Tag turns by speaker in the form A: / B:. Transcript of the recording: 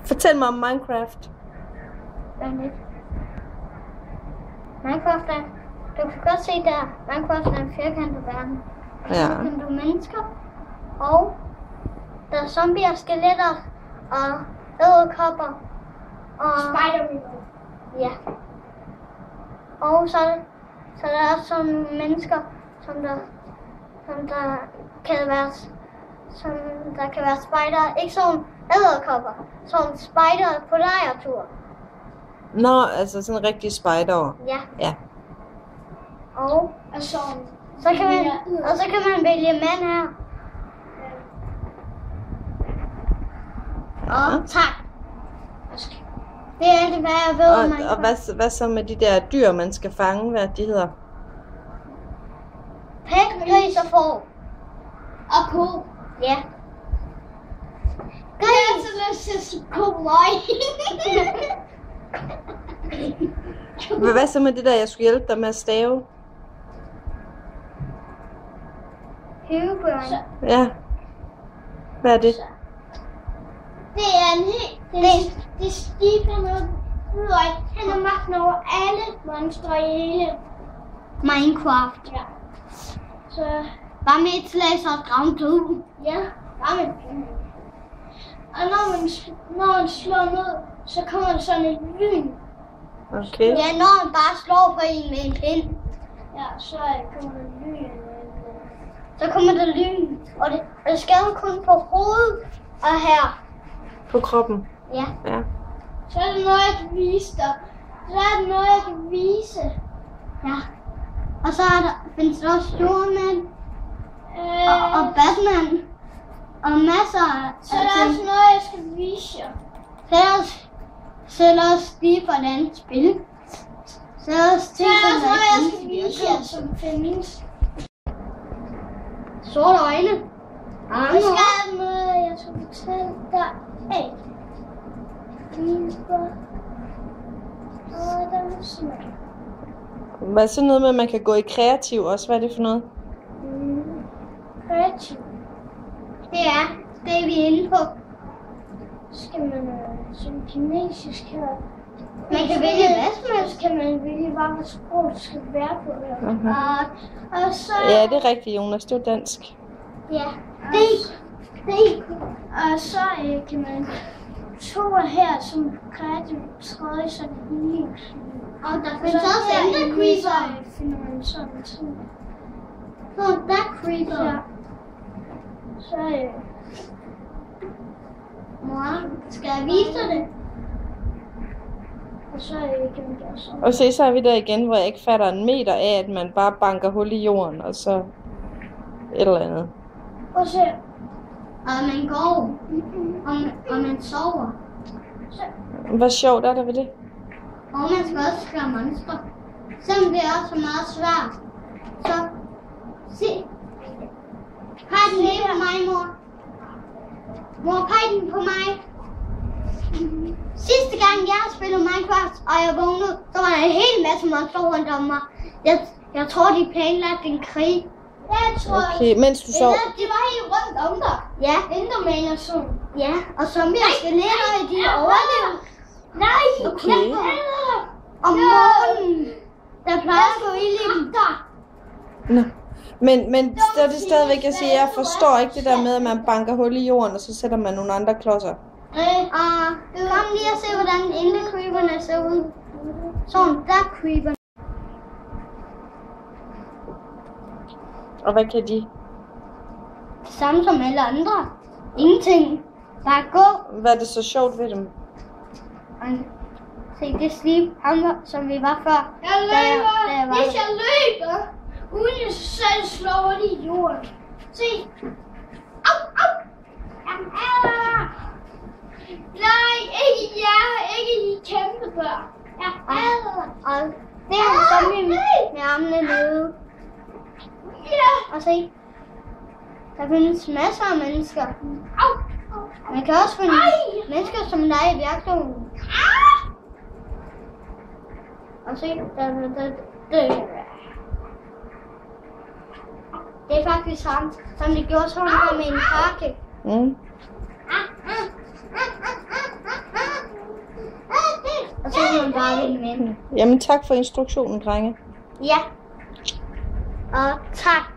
A: Fortæl mig om Minecraft.
B: Minecraft er... Du kan godt se der, Minecraft er en firkantet verden. Og så kan du mennesker, og der er zombier, skeletter, og edderkopper, og... Spider-Man. Ja. Og så er der også sådan nogle mennesker, som der kan være spider, ikke sådan edderkopper, sådan spider på lejrtur.
A: Nå, altså sådan en rigtig spider.
B: Ja. Og så kan man vælge mand her. Og tak. Det er det, hvad jeg ved om Minecraft.
A: Og hvad så med de der dyr, man skal fange, hvad de hedder?
B: Pæk, gris og får. Og ko. Ja. Jeg har så lyst til at sige ko.
A: Hvad så med det der, jeg skulle hjælpe dig med at stave?
B: Høvebørn.
A: Ja. Hvad er det?
B: Det er en helt... Det er Stephen Udøj. Han har magten over alle monstre i hele Minecraft. Ja. Så... Bare med et slag, så er dragen død. Ja, bare med et pind. Og når man slår ned, så kommer der sådan et lyn.
A: Okay.
B: Ja, når man bare slår på en med en pind. Ja, så kommer der lyn. Så kommer der lyn. Og det skader kun på hovedet og her.
A: På kroppen?
B: Ja.
C: Så er det noget, jeg kan vise dig.
B: Ja. Og så findes der også Superman. Og Batman. Og masser af
C: Så er der også noget, jeg skal vise jer.
B: Så er der også lige for et andet spil. Så er der også ting,
C: som jeg skal vise jer, som findes.
B: Sorte øjne.
C: Jeg skal noget, jeg skal fortælle dig af. Og der er smag.
A: Hvad er så noget med, at man kan gå i kreativ også? Hvad er det for noget?
C: Kreativ.
B: Det er vi inde på.
C: Skal man som kinesisk her.
B: Man kan vælge hvad som helst.
C: Kan man vælge, hvad sprog det skal være på. Og så...
A: Ja, det er rigtigt, Jonas. Det er dansk.
B: Ja.
C: Og så kan man to her som kreativ tredje, så det hele.
B: Og der findes også andre creeper.
C: Finder man sådan ting.
B: Så der creeper.
C: Ja. Så
B: mor, skal jeg vise dig det?
C: Og så kan man gøre sådan.
A: Og så er vi der igen, hvor jeg ikke fatter en meter af, at man bare banker hul i jorden, og så et eller andet.
C: Og så...
B: Og man går, og man sover.
A: Hvad sjovt er der ved det?
B: Og man skal også skræmme monstre. Selvom det er også meget svært. Så se. Peg den lige på mig, mor. Mor, peg den på mig. Sidste gang jeg har spillet Minecraft, og jeg vågnede, så var der en hel masse monstre rundt om mig. Jeg tror, de planlagde en krig.
C: Jeg tror,
A: Okay, mens du sov.
C: de var helt rundt om dig.
B: Ja.
C: Enderman og sådan.
B: Ja, og zombier og skeletter, de overlever.
C: Nej!
A: Okay.
B: Om morgenen, der plejer at gå ild i dem.
A: Nå. Men det er det stadigvæk, jeg siger, jeg forstår ikke det der med, at man banker hul i jorden, og så sætter man nogle andre klodser.
B: Kom lige og se, hvordan creeperne ser ud. Sådan, der creeper.
A: Og hvad kan de?
B: Det samme som alle andre. Ingenting. Bare gå.
A: Hvad er det så sjovt ved dem?
B: Se, det er Sleep, ham som vi var før.
C: Jeg løber! Hvis jeg løber, uden jeg selv slår det i jorden. Se! Au, au! Jamen, nej, ikke jer, ikke de kæmpe børn.
B: Og det er zombie med armene nede.
C: Ja!
B: Og se, der findes masser af mennesker.
C: Au!
B: Man kan også finde mennesker som dig i bjergstolen. Og se, det er faktisk ham, som det gjorde sådan her med en pakke.
A: Mm.
B: Og så kan man bare vinde med.
A: Jamen tak for instruktionen, drenge.
B: Ja. Og tak